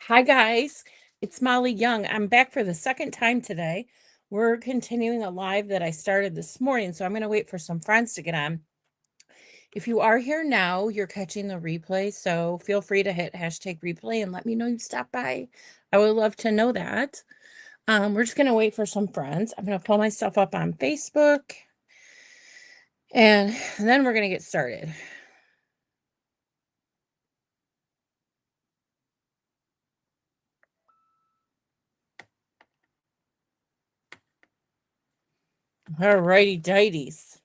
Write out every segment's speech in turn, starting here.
Hi, guys. It's Molly Young. I'm back for the second time today. We're continuing a live that I started this morning, so I'm going to wait for some friends to get on. If you are here now, you're catching the replay, so feel free to hit hashtag replay and let me know you stopped by. I would love to know that. We're just going to wait for some friends. I'm going to pull myself up on Facebook, and then we're going to get started. All righty, dighties.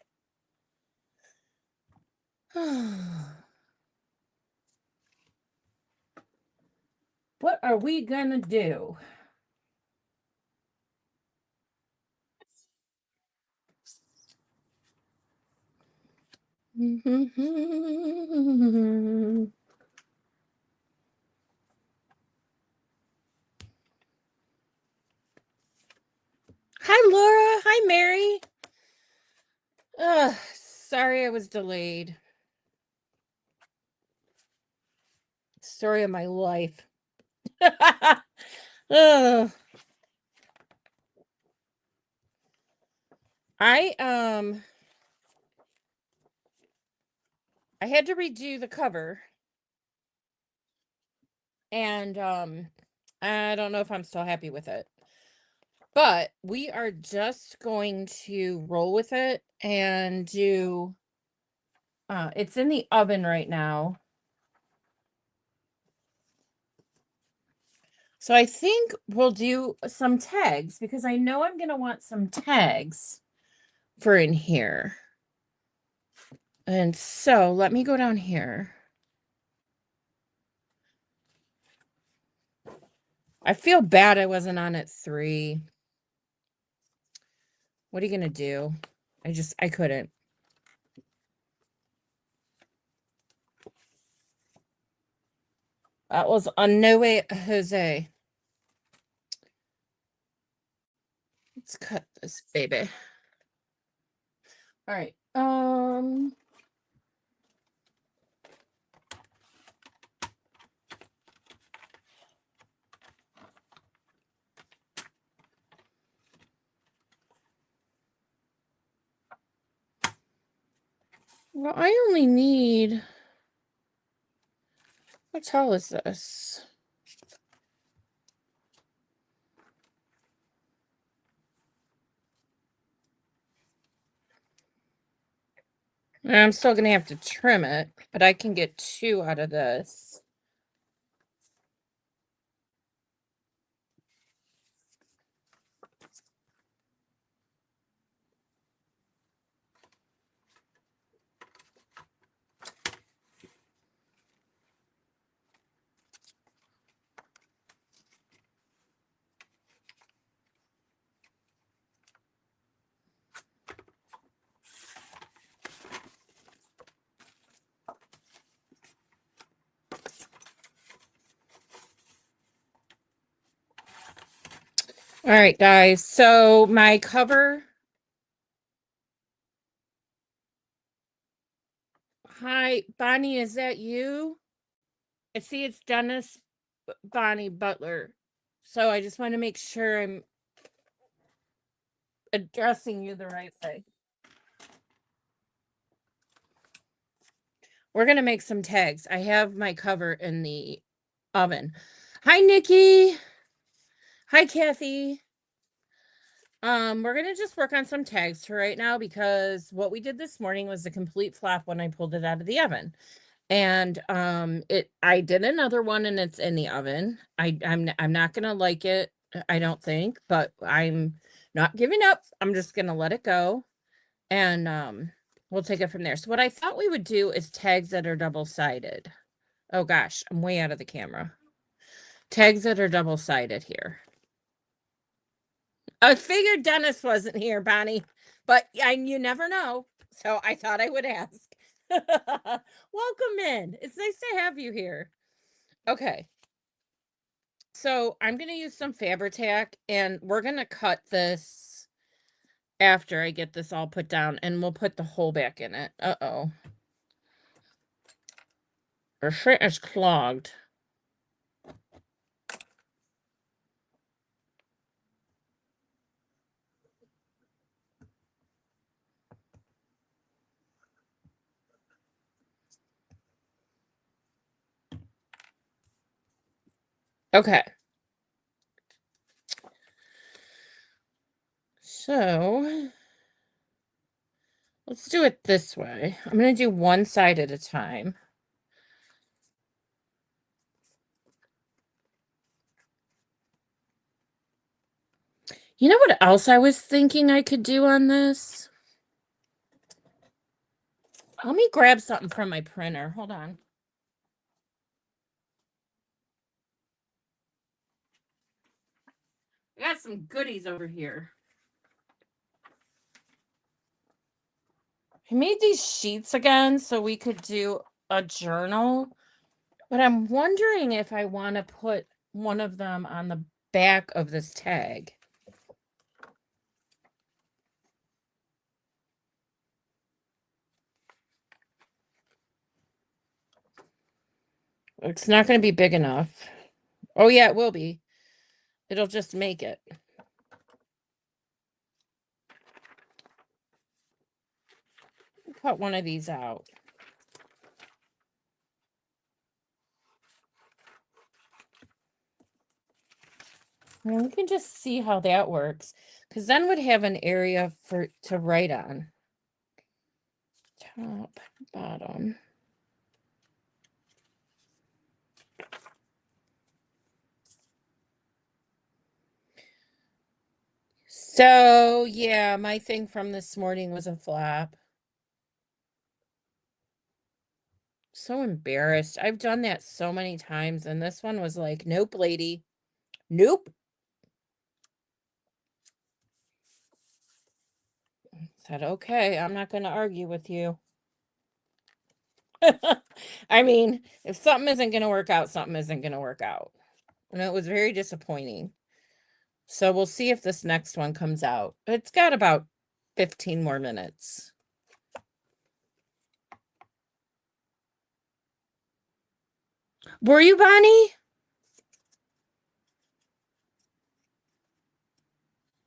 What are we going to do? Hi, Laura. Hi, Mary. Sorry I was delayed. Story of my life. Ugh. I had to redo the cover, and I don't know if I'm still happy with it. But we are just going to roll with it and do it's in the oven right now. So I think we'll do some tags because I know I'm going to want some tags for in here. And so let me go down here. I feel bad I wasn't on at 3. What are you going to do? I couldn't. That was on no way, Jose. Let's cut this baby. All right. Well, I only need, how tall is this? I'm still going to have to trim it, but I can get 2 out of this. All right, guys. So my cover. Hi, Bonnie, is that you? I see it's Dennis Bonnie Butler. So I just want to make sure I'm addressing you the right way. We're going to make some tags. I have my cover in the oven. Hi, Nikki. Hi, Kathy. We're going to just work on some tags for right now because what we did this morning was a complete flop when I pulled it out of the oven. And I did another one and it's in the oven. I'm not going to like it, I don't think, but I'm not giving up. I'm just going to let it go. And we'll take it from there. So what I thought we would do is tags that are double-sided. Oh gosh, I'm way out of the camera. Tags that are double-sided here. I figured Dennis wasn't here, Bonnie, but you never know. So I thought I would ask. Welcome in. It's nice to have you here. Okay. So I'm going to use some Fabri-Tac and we're going to cut this after I get this all put down and we'll put the hole back in it. Uh-oh. Our shit is clogged. Okay. So let's do it this way. I'm going to do one side at a time. You know what else I was thinking I could do on this? Let me grab something from my printer. Hold on. I got some goodies over here. I made these sheets again so we could do a journal, but I'm wondering if I want to put one of them on the back of this tag. It's not going to be big enough. Oh, yeah, it will be. It'll just make it. Cut one of these out. And we can just see how that works, because then we'd have an area to write on. Top, bottom. So, yeah, my thing from this morning was a flop. So embarrassed. I've done that so many times, and this one was like, nope, lady. Nope. Said, okay, I'm not going to argue with you. I mean, if something isn't going to work out, something isn't going to work out. And it was very disappointing. So we'll see if this next one comes out. It's got about 15 more minutes. Were you, Bonnie?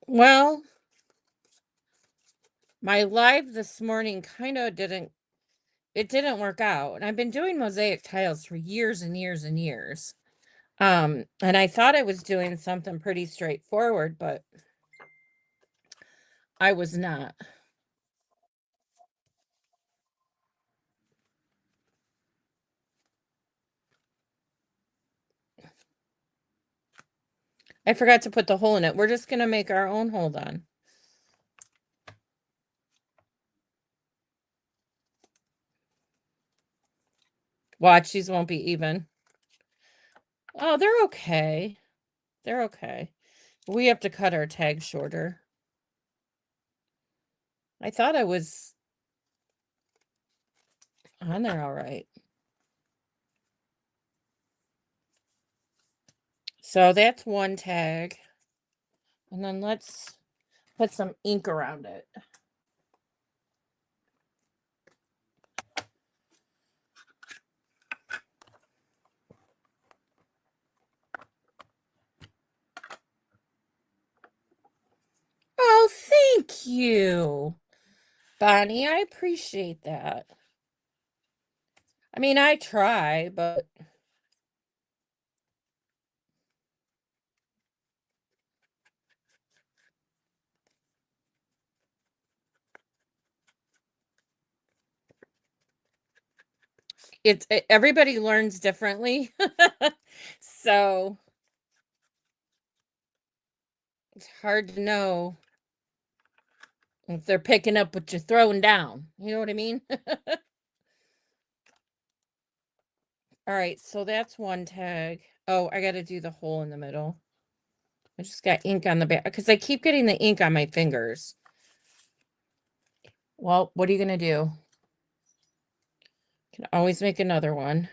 Well, my live this morning kind of didn't work out. And I've been doing mosaic tiles for years and years and years. And I thought I was doing something pretty straightforward, but I was not. I forgot to put the hole in it. We're just going to make our own. Hold on. Watch, these won't be even. Oh, they're okay. They're okay. We have to cut our tag shorter. I thought I was on there all right. So that's one tag. And then let's put some ink around it. Oh, thank you, Bonnie. I appreciate that. I mean, I try, but everybody learns differently. So it's hard to know if they're picking up what you're throwing down. You know what I mean? All right, so that's one tag. Oh, I got to do the hole in the middle. I just got ink on the back because I keep getting the ink on my fingers. Well, what are you going to do? Can always make another one.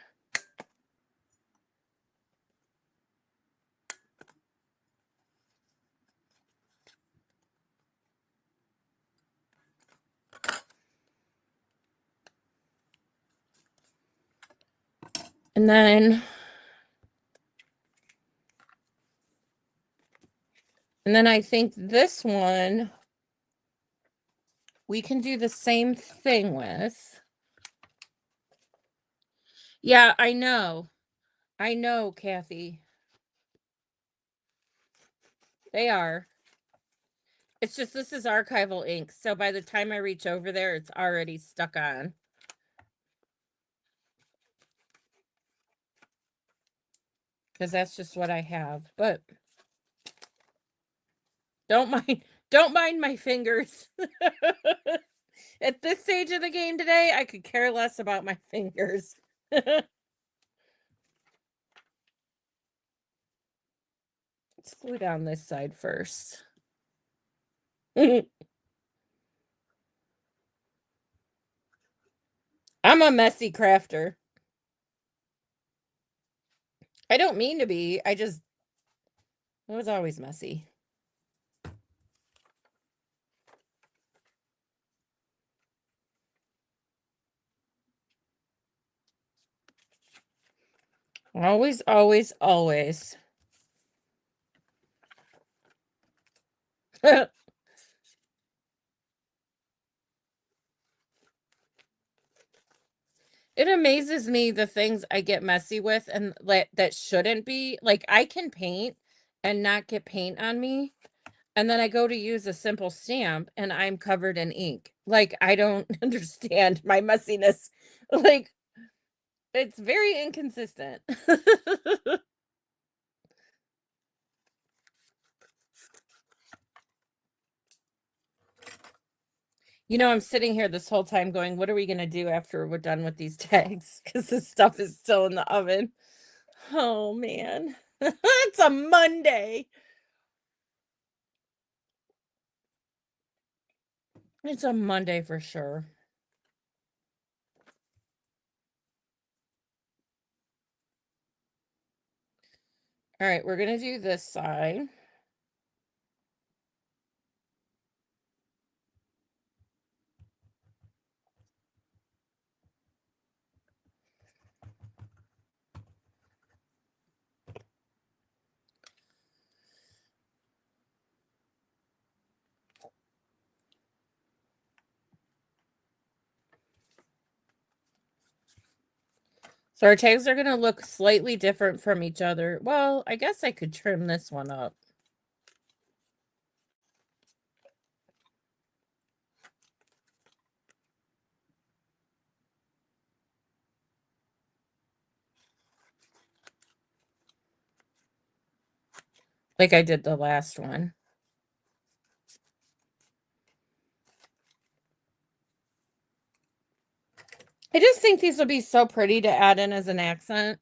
And then I think this one we can do the same thing with. Yeah, I know. I know, Kathy. They are. It's just this is archival ink, so by the time I reach over there, it's already stuck on. Because that's just what I have. But don't mind my fingers. At this stage of the game today, I could care less about my fingers. Let's glue down this side first. I'm a messy crafter. I don't mean to be. It was always messy. Always, always, always. It amazes me the things I get messy with and that shouldn't be. Like I can paint and not get paint on me. And then I go to use a simple stamp and I'm covered in ink. Like I don't understand my messiness. Like it's very inconsistent. You know, I'm sitting here this whole time going, what are we going to do after we're done with these tags? Because this stuff is still in the oven. Oh, man. It's a Monday. It's a Monday for sure. All right, we're going to do this side. So our tags are going to look slightly different from each other. Well, I guess I could trim this one up. Like I did the last one. I just think these will be so pretty to add in as an accent.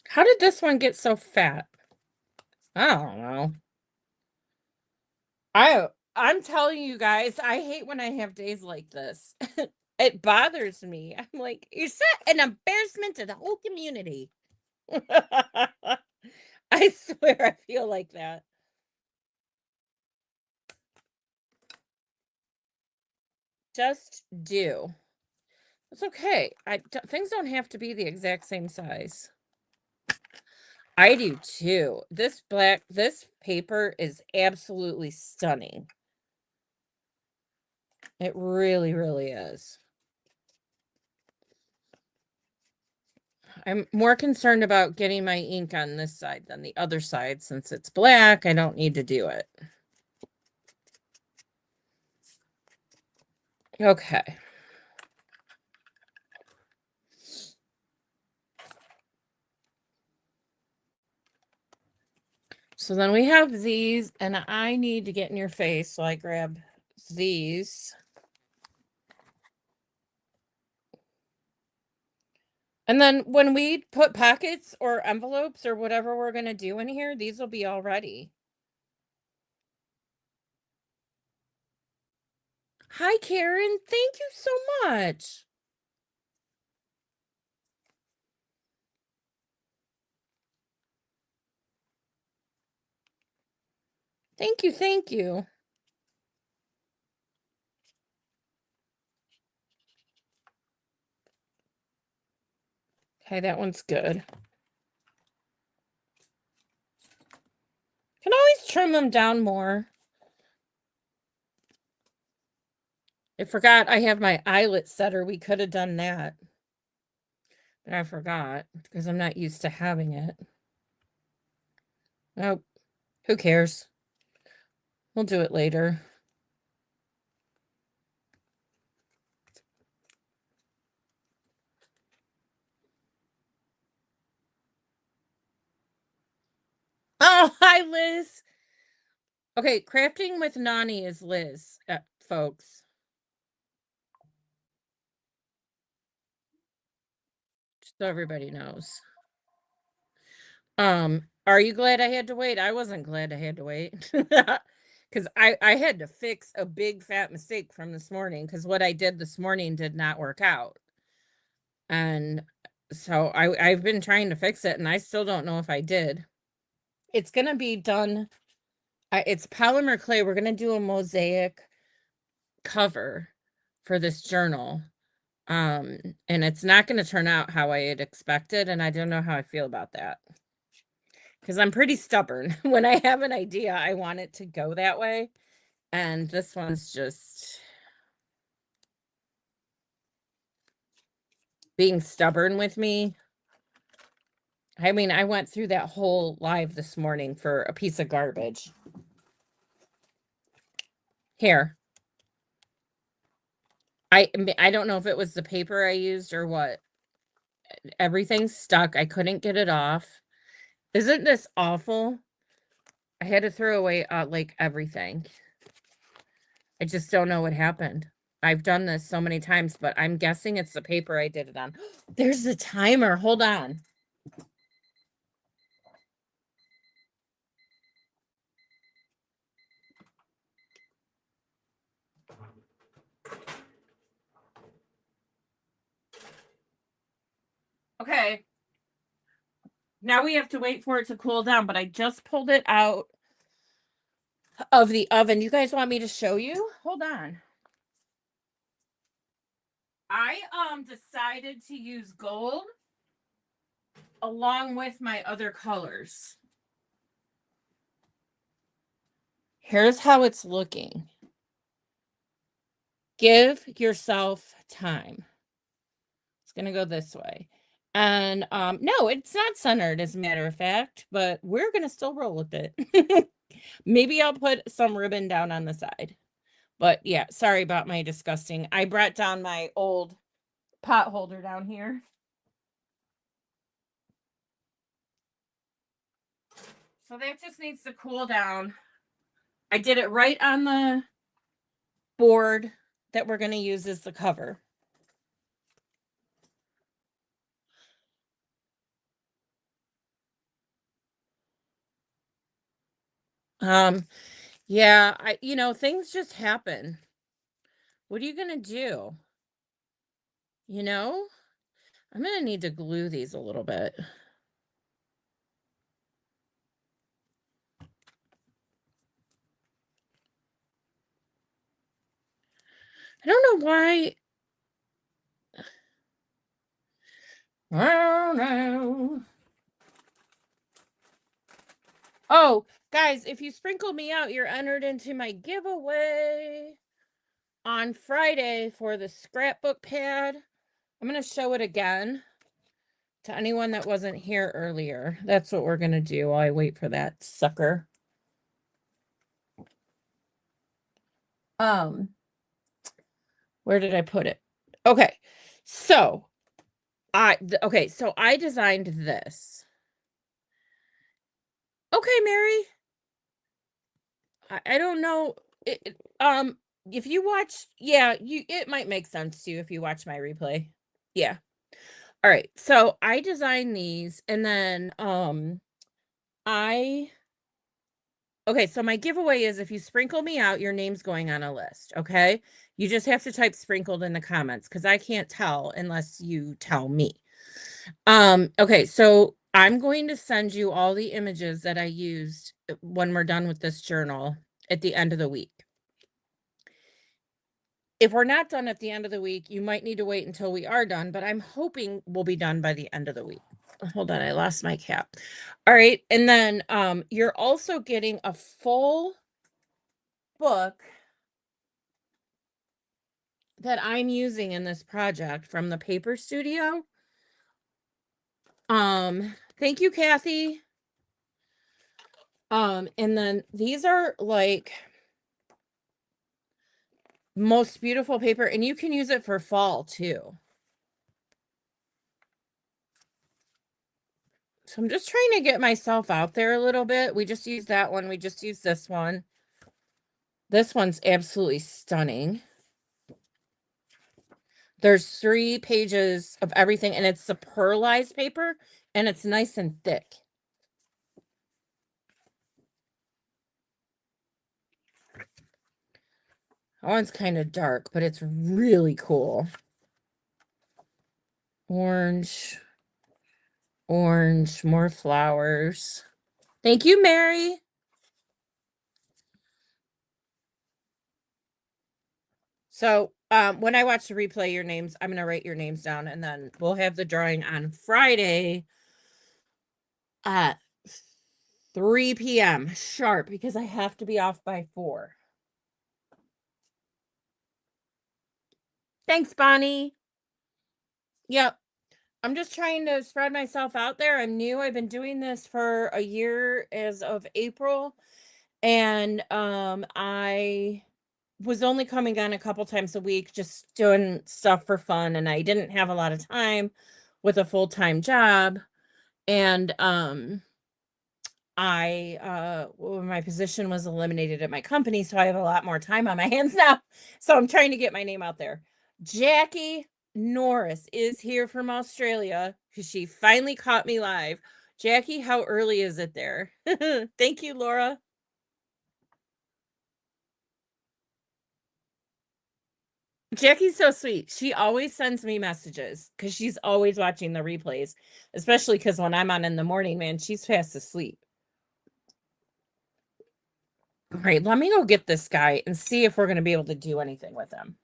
How did this one get so fat? I don't know. I'm telling you guys, I hate when I have days like this. It bothers me. I'm like, you're such an embarrassment to the whole community. I swear I feel like that. Just do. It's okay. Things don't have to be the exact same size. I do too. This paper is absolutely stunning. It really, really is. I'm more concerned about getting my ink on this side than the other side. Since it's black, I don't need to do it. Okay. So then we have these, and I need to get in your face, so I grab these. And then when we put pockets or envelopes or whatever we're going to do in here, these will be all ready. Hi, Karen. Thank you so much. Thank you. Thank you. Okay, that one's good. trim them down more. I forgot I have my eyelet setter. We could have done that. But I forgot because I'm not used to having it. Nope. Who cares? We'll do it later. Oh, hi, Liz. Okay, crafting with Nani is Liz, folks. Just so everybody knows. Are you glad I had to wait? I wasn't glad I had to wait. Because I had to fix a big fat mistake from this morning because what I did this morning did not work out. And so I've been trying to fix it and I still don't know if I did. It's gonna be done. It's polymer clay. We're gonna do a mosaic cover for this journal. And it's not gonna turn out how I had expected, and I don't know how I feel about that. Because I'm pretty stubborn. When I have an idea, I want it to go that way. And this one's just being stubborn with me. I mean, I went through that whole live this morning for a piece of garbage. Here. I don't know if it was the paper I used or what. Everything's stuck. I couldn't get it off. Isn't this awful? I had to throw away like everything. I just don't know what happened. I've done this so many times, but I'm guessing it's the paper I did it on. There's the timer. Hold on. Okay. Now we have to wait for it to cool down, but I just pulled it out of the oven. You guys want me to show you? Hold on. I decided to use gold along with my other colors. Here's how it's looking. Give yourself time. It's going to go this way. And no, it's not centered as a matter of fact, but we're going to still roll with it. Maybe I'll put some ribbon down on the side. But yeah, sorry about my disgusting. I brought down my old pot holder down here. So that just needs to cool down. I did it right on the board that we're going to use as the cover. Yeah, things just happen. What are you going to do? I'm going to need to glue these a little bit. I don't know why. I don't know. Oh, guys, if you sprinkle me out, you're entered into my giveaway on Friday for the scrapbook pad. I'm going to show it again to anyone that wasn't here earlier. That's what we're going to do while I wait for that sucker. Where did I put it? Okay. So I designed this. Okay, Mary. I don't know. If you watch, it might make sense to you if you watch my replay. Yeah. All right. So I designed these and then okay, so my giveaway is if you sprinkle me out, your name's going on a list, okay? You just have to type sprinkled in the comments because I can't tell unless you tell me. Okay, so I'm going to send you all the images that I used when we're done with this journal at the end of the week. If we're not done at the end of the week, you might need to wait until we are done, but I'm hoping we'll be done by the end of the week. hold on, I lost my cap. All right, and then you're also getting a full book that I'm using in this project from the Paper Studio. Thank you, Kathy. And then these are like most beautiful paper, and you can use it for fall too. So I'm just trying to get myself out there a little bit. We just used that one. We just used this one. This one's absolutely stunning. There's 3 pages of everything, and it's the pearlized paper, and it's nice and thick. That one's kind of dark, but it's really cool. Orange, orange, more flowers. Thank you, Mary. So, when I watch the replay, your names, I'm gonna write your names down, and then we'll have the drawing on Friday at 3 p.m. sharp because I have to be off by 4. Thanks, Bonnie. Yep. I'm just trying to spread myself out there. I'm new. I've been doing this for a year as of April. And I was only coming on a couple times a week, just doing stuff for fun. And I didn't have a lot of time with a full-time job. And well, my position was eliminated at my company, so I have a lot more time on my hands now. So I'm trying to get my name out there. Jackie Norris is here from Australia because she finally caught me live. Jackie, how early is it there? Thank you, Laura. Jackie's so sweet. She always sends me messages because she's always watching the replays, especially because when I'm on in the morning, man, she's fast asleep. All right, let me go get this guy and see if we're going to be able to do anything with him.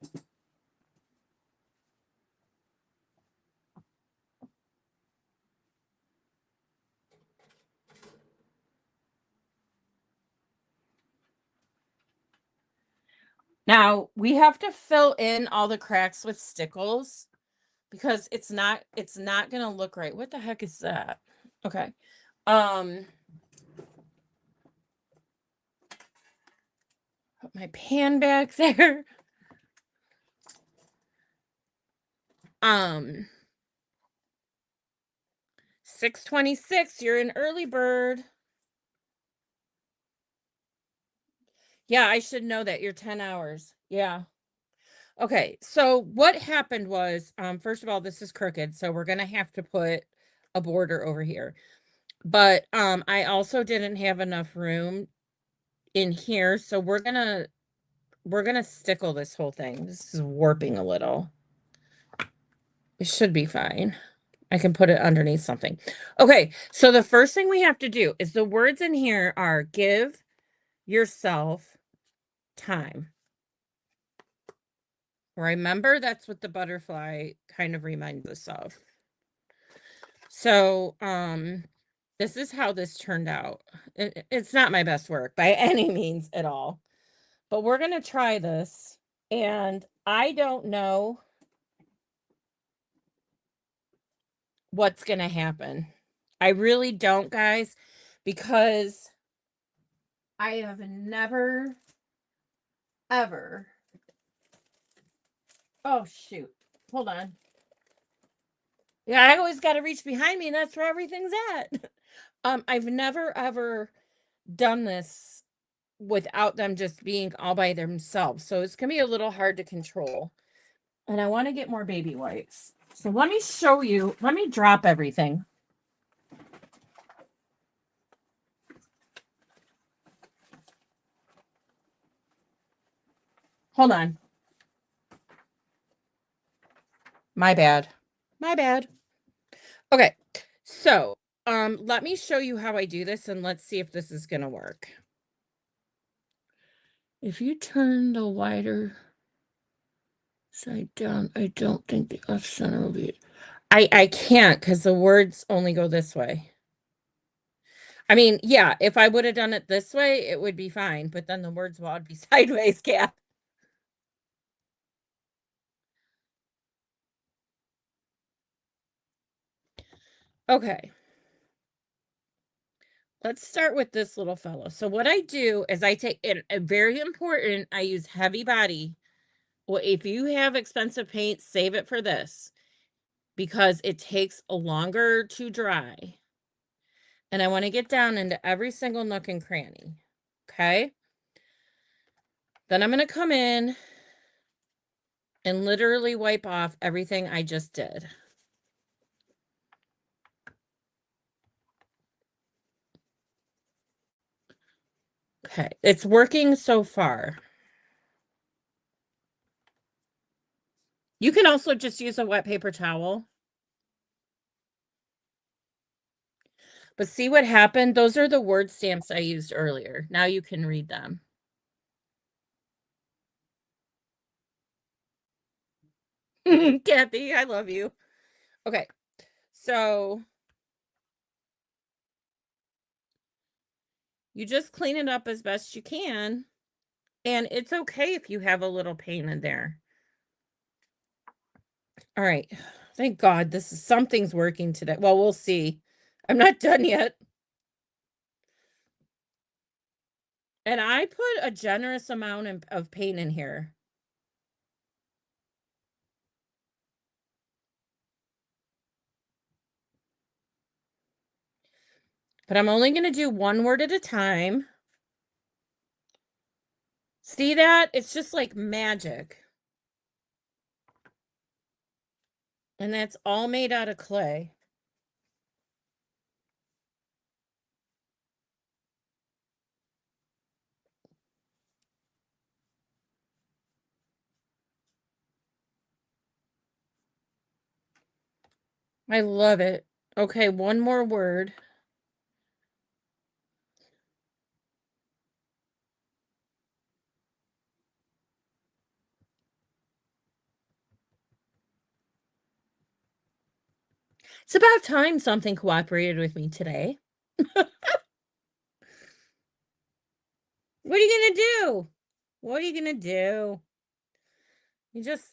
Now, we have to fill in all the cracks with stickles because it's not going to look right. What the heck is that? Okay. Put my pan back there. 6:26, you're an early bird. Yeah, I should know that. You're 10 hours. Yeah. Okay, so what happened was, first of all, this is crooked, so we're gonna have to put a border over here. But I also didn't have enough room in here, so we're gonna stickle this whole thing. This is warping a little. It should be fine. I can put it underneath something. Okay, so the first thing we have to do is the words in here are give yourself time. Remember, that's what the butterfly kind of reminds us of. So, this is how this turned out. It's not my best work by any means at all, but we're going to try this. And I don't know what's going to happen. I really don't, guys, because I have never, ever. Oh, shoot. Hold on. Yeah, I always got to reach behind me, and that's where everything's at. I've never, ever done this without them just being all by themselves. So it's going to be a little hard to control. And I want to get more baby wipes. So let me show you. Let me drop everything. Hold on. My bad. My bad. Okay. So, let me show you how I do this and let's see if this is going to work. If you turn the wider side down, I don't think the off center will be. I can't because the words only go this way. I mean, yeah, if I would have done it this way, it would be fine, but then the words would be sideways, Kath. Okay. Let's start with this little fellow. So what I do is I take and very important, I use heavy body. Well, if you have expensive paint, save it for this because it takes longer to dry. And I want to get down into every single nook and cranny. Okay? Then I'm going to come in and literally wipe off everything I just did. Okay, it's working so far. You can also just use a wet paper towel. But see what happened? Those are the word stamps I used earlier. Now you can read them. Kathy, I love you. Okay, so you just clean it up as best you can. And it's okay if you have a little paint in there. All right. Thank God this is something's working today. Well, we'll see. I'm not done yet. And I put a generous amount of paint in here. But I'm only going to do one word at a time. See that? It's just like magic. And that's all made out of clay. I love it. Okay, one more word. It's about time something cooperated with me today. What are you going to do? What are you going to do? You just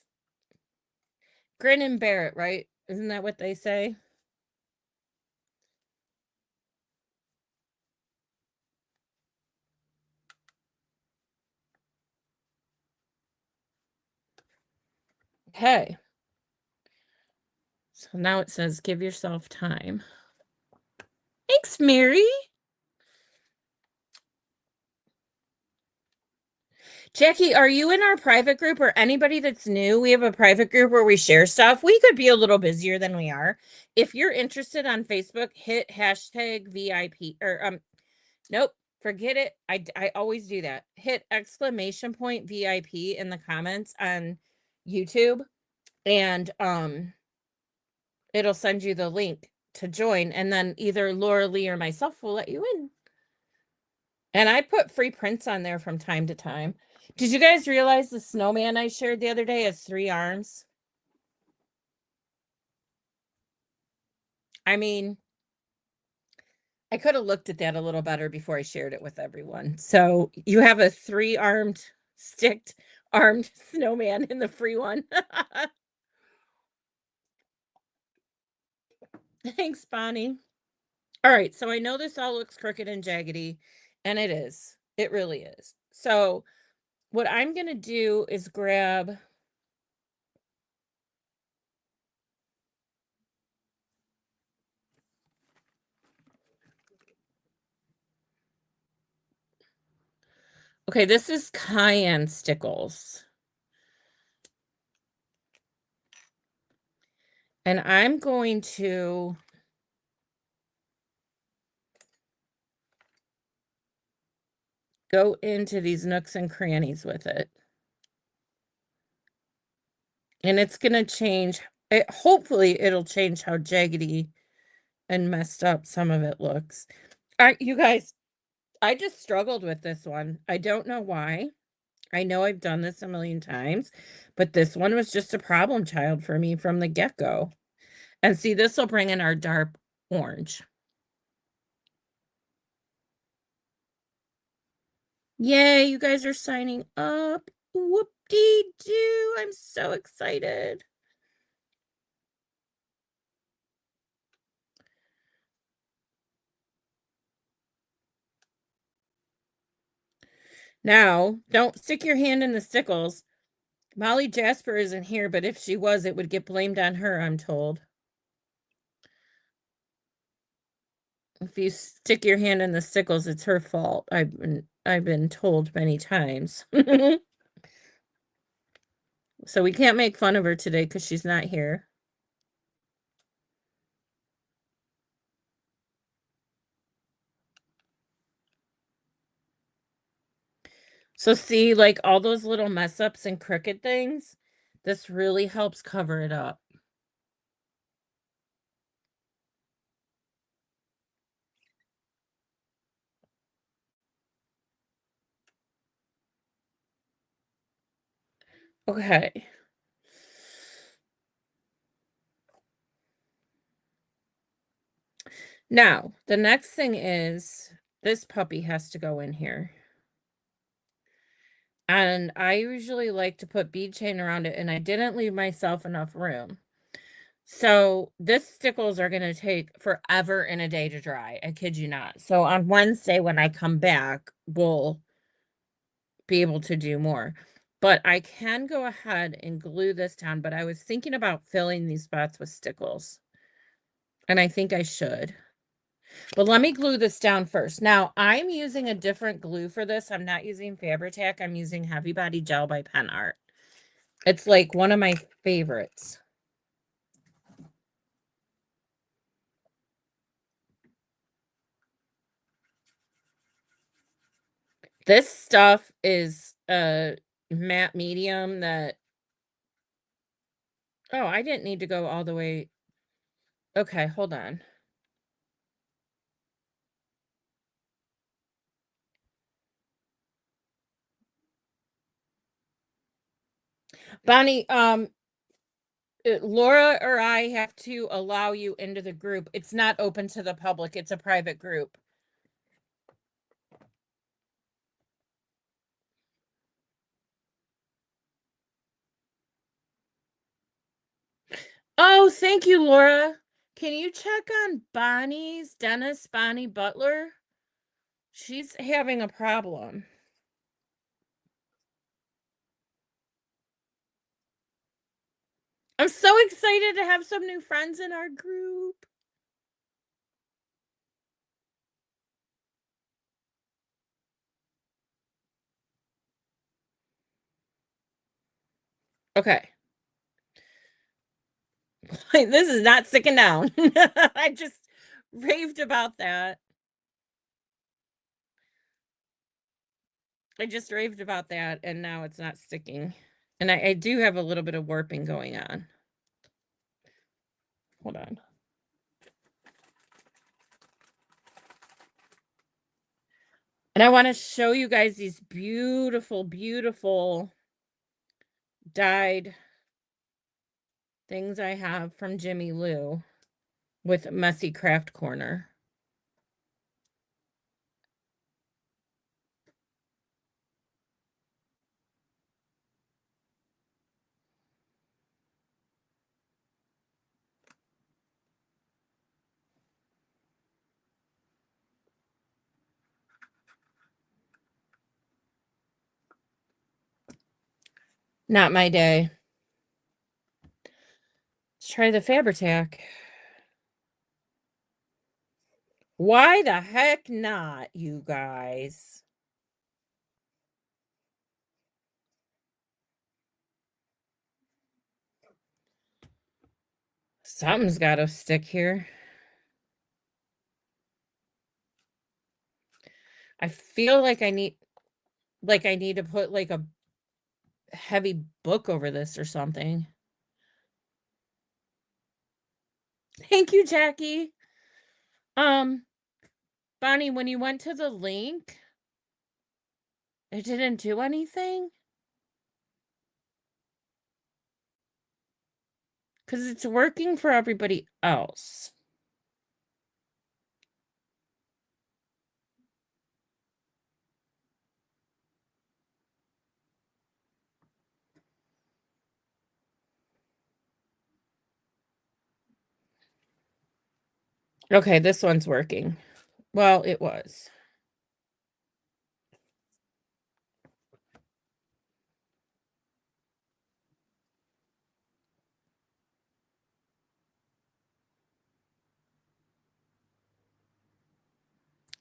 grin and bear it, right? Isn't that what they say? Okay. So now it says give yourself time. Thanks, Mary. Jackie, are you in our private group or anybody that's new? We have a private group where we share stuff. We could be a little busier than we are. If you're interested on Facebook, hit hashtag VIP or nope, forget it. I always do that. Hit exclamation point VIP in the comments on YouTube and it'll send you the link to join and then either Laura Lee or myself will let you in. And I put free prints on there from time to time. Did you guys realize the snowman I shared the other day has 3 arms? I mean, I could have looked at that a little better before I shared it with everyone. So you have a 3-armed, sticked armed snowman in the free one. Thanks, Bonnie. All right, so I know this all looks crooked and jaggedy, and it is. It really is. So what I'm going to do is grab okay, this is cayenne stickles. And I'm going to go into these nooks and crannies with it. And it's going to change it. Hopefully it'll change how jaggedy and messed up some of it looks. You guys, I just struggled with this one. I don't know why. I know I've done this a million times, but this one was just a problem child for me from the get-go. And see, this will bring in our dark orange. Yay, you guys are signing up. Whoop-dee-doo. I'm so excited. Now, don't stick your hand in the stickles. Molly Jasper isn't here, but if she was, it would get blamed on her, I'm told. If you stick your hand in the stickles, it's her fault. I've been told many times. So we can't make fun of her today because she's not here. So see, like all those little mess ups and crooked things, this really helps cover it up. Okay. Now, the next thing is this puppy has to go in here. And I usually like to put bead chain around it, and I didn't leave myself enough room. So this stickles are gonna take forever and a day to dry. I kid you not. So on Wednesday when I come back, we'll be able to do more. But I can go ahead and glue this down, but I was thinking about filling these spots with stickles. And I think I should. But let me glue this down first. Now, I'm using a different glue for this. I'm not using Fabri-Tac. I'm using Heavy Body Gel by Pen Art. It's like one of my favorites. This stuff is a matte medium that oh, I didn't need to go all the way. Okay, hold on. Bonnie, Laura or I have to allow you into the group. It's not open to the public. It's a private group. Oh, thank you, Laura. Can you check on Bonnie Butler? She's having a problem. I'm so excited to have some new friends in our group. Okay. This is not sticking down. I just raved about that. I just raved about that, and now it's not sticking. And I do have a little bit of warping going on. Hold on. And I want to show you guys these beautiful, beautiful dyed things I have from Jimmy Lou with Messy Craft Corner. Not my day. Let's try the Fabri-Tac. Why the heck not, you guys? Something's got to stick here. I feel like I need to put like a heavy book over this or something. Thank you, Jackie. Bonnie, when you went to the link, it didn't do anything? Because it's working for everybody else. Okay, this one's working. Well, it was.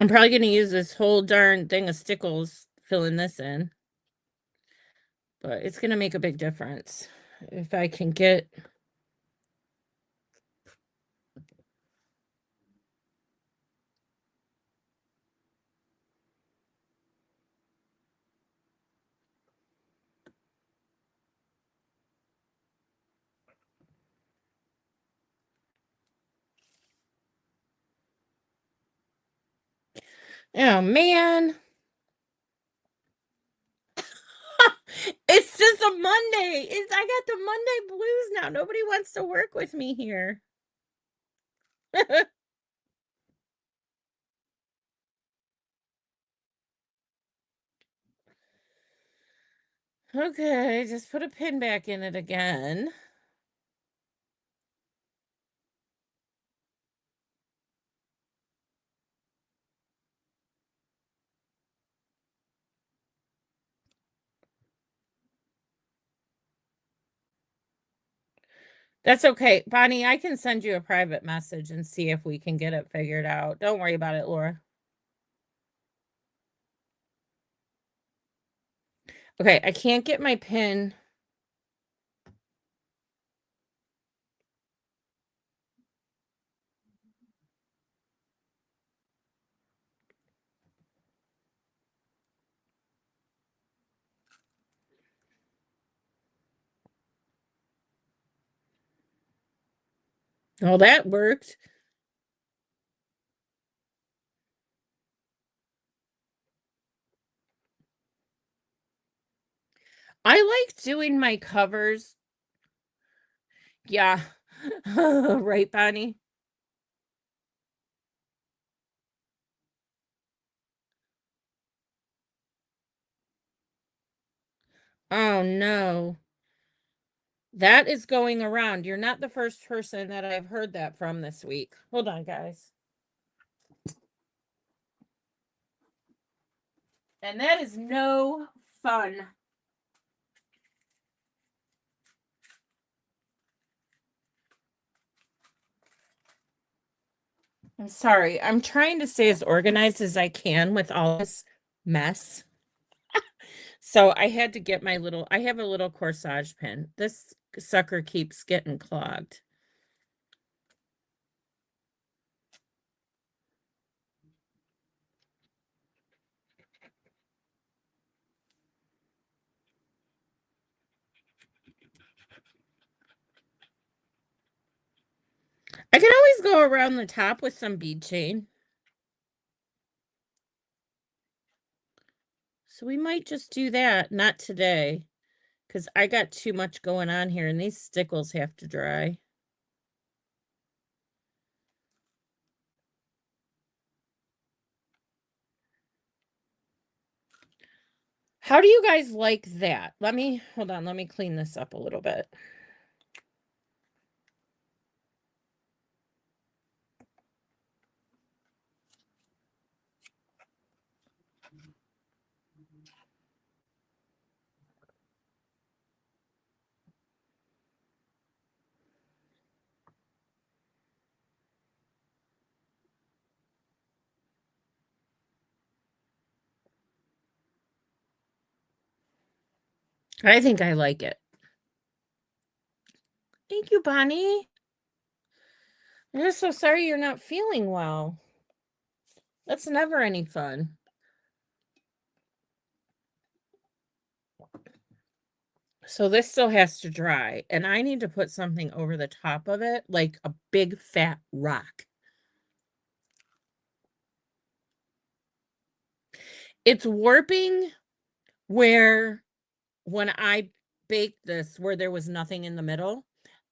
I'm probably going to use this whole darn thing of stickles filling this in. But it's going to make a big difference. If I can get... Oh, man. It's just a Monday. I got the Monday blues now. Nobody wants to work with me here. Okay, just put a pin back in it again. That's okay. Bonnie, I can send you a private message and see if we can get it figured out. Don't worry about it, Laura. Okay, I can't get my pin. Oh, that worked. I like doing my covers. Yeah. Right, Bonnie? Oh, no. That is going around. You're not the first person that I've heard that from this week. Hold on, guys. And that is no fun. I'm sorry. I'm trying to stay as organized as I can with all this mess. So I had to get I have a little corsage pin. This sucker keeps getting clogged. I can always go around the top with some bead chain. So we might just do that, not today, because I got too much going on here and these stickles have to dry. How do you guys like that? Hold on, let me clean this up a little bit. I think I like it. Thank you, Bonnie. I'm just so sorry you're not feeling well. That's never any fun. So this still has to dry, and I need to put something over the top of it, like a big fat rock. It's warping where when I baked this, where there was nothing in the middle,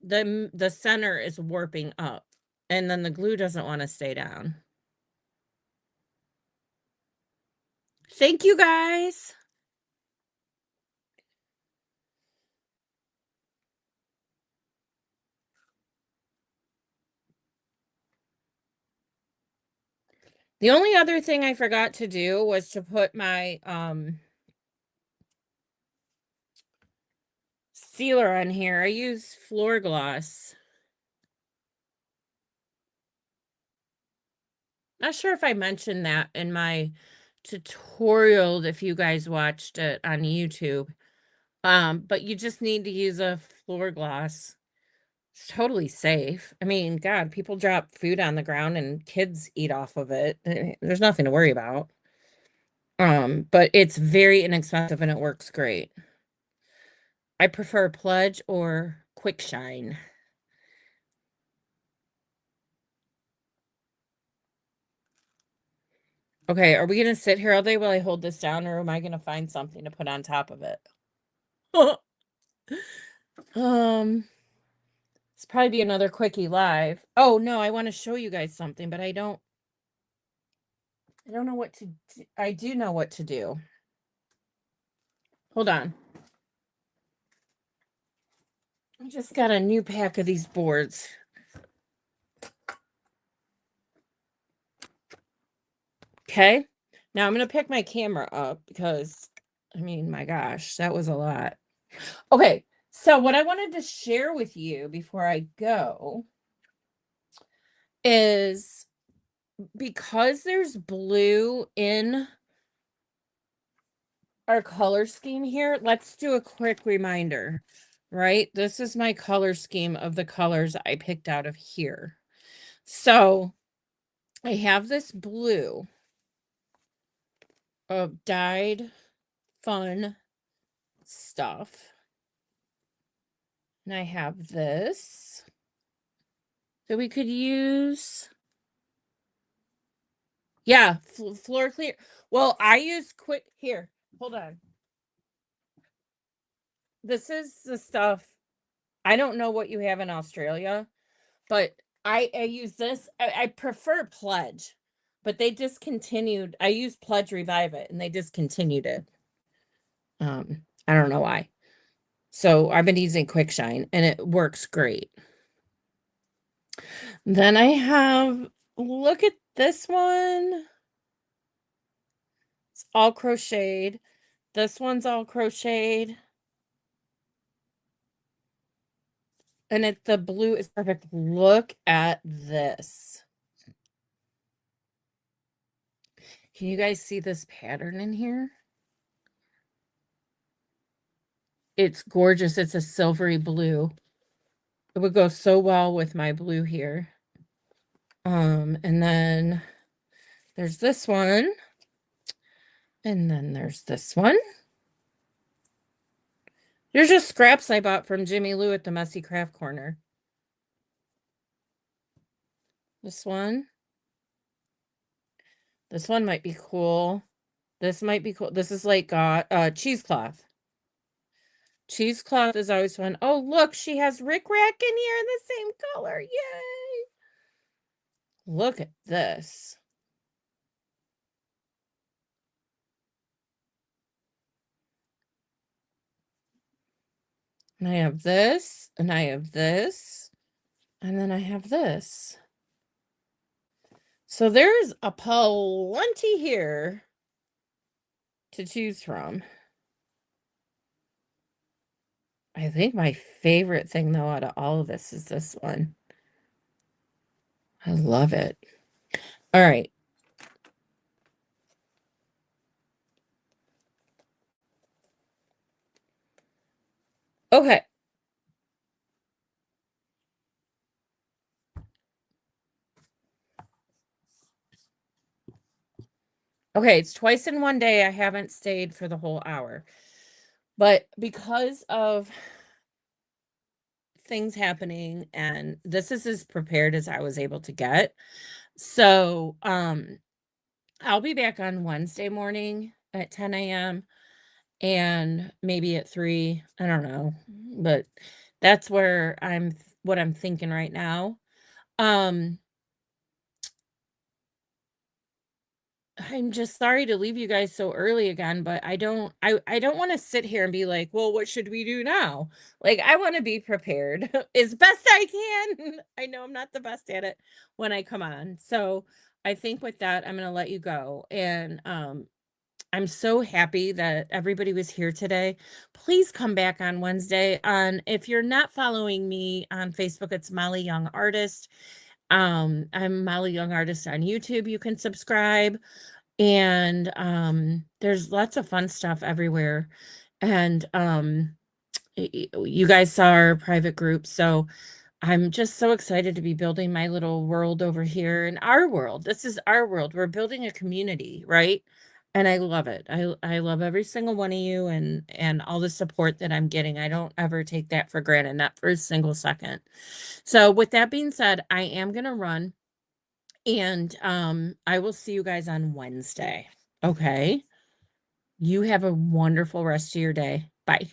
the center is warping up, and then the glue doesn't want to stay down. Thank you guys. The only other thing I forgot to do was to put my sealer on here. I use Floor Gloss. Not sure if I mentioned that in my tutorial if you guys watched it on YouTube. But you just need to use a floor gloss. It's totally safe. I mean, God, people drop food on the ground and kids eat off of it. There's nothing to worry about. But it's very inexpensive and it works great. I prefer Pledge or Quick Shine. Okay, are we gonna sit here all day while I hold this down, or am I gonna find something to put on top of it? It's probably be another quickie live. Oh no, I want to show you guys something, but I don't know what to do. I do know what to do. Hold on. I just got a new pack of these boards. Okay. Now I'm going to pick my camera up because, I mean, my gosh, that was a lot. Okay. So what I wanted to share with you before I go is because there's blue in our color scheme here, let's do a quick reminder, right? This is my color scheme of the colors I picked out of here. So I have this blue of dyed fun stuff. And I have this that we could use. Yeah, floor clear. Well, I use quick here. Hold on. This is the stuff. I don't know what you have in Australia, but I use this. I prefer Pledge, but they discontinued. I used Pledge Revive It, and they discontinued it. I don't know why. So I've been using Quick Shine, and it works great. Then I have, look at this one. It's all crocheted. This one's all crocheted. And the blue is perfect. Look at this. Can you guys see this pattern in here? It's gorgeous. It's a silvery blue. It would go so well with my blue here. And then there's this one. And then there's this one. There's just scraps I bought from Jimmy Lou at the Messy Craft Corner. This one. This one might be cool. This might be cool. This is like cheesecloth. Cheesecloth is always fun. Oh, look, she has Rick Rack in here in the same color. Yay! Look at this. And I have this, and I have this, and then I have this. So there's a plenty here to choose from. I think my favorite thing, though, out of all of this is this one. I love it. All right. Okay. Okay, it's twice in one day. I haven't stayed for the whole hour. But because of things happening, and this is as prepared as I was able to get. So, I'll be back on Wednesday morning at 10 a.m. and maybe at 3. I don't know. But that's where I'm what I'm thinking right now. Um, I'm just sorry to leave you guys so early again, but I don't want to sit here and be like, "Well, what should we do now?" Like I want to be prepared as best I can. I know I'm not the best at it when I come on. So, I think with that I'm going to let you go. And I'm so happy that everybody was here today. Please come back on Wednesday. On if you're not following me on Facebook, it's Molly Young Artist. I'm Molly Young Artist on YouTube. You can subscribe. And there's lots of fun stuff everywhere. And you guys saw our private group, so I'm just so excited to be building my little world over here in our world. This is our world. We're building a community, right? And I love it. I love every single one of you and all the support that I'm getting. I don't ever take that for granted, not for a single second. So with that being said, I am gonna run. And I will see you guys on Wednesday. Okay. You have a wonderful rest of your day. Bye.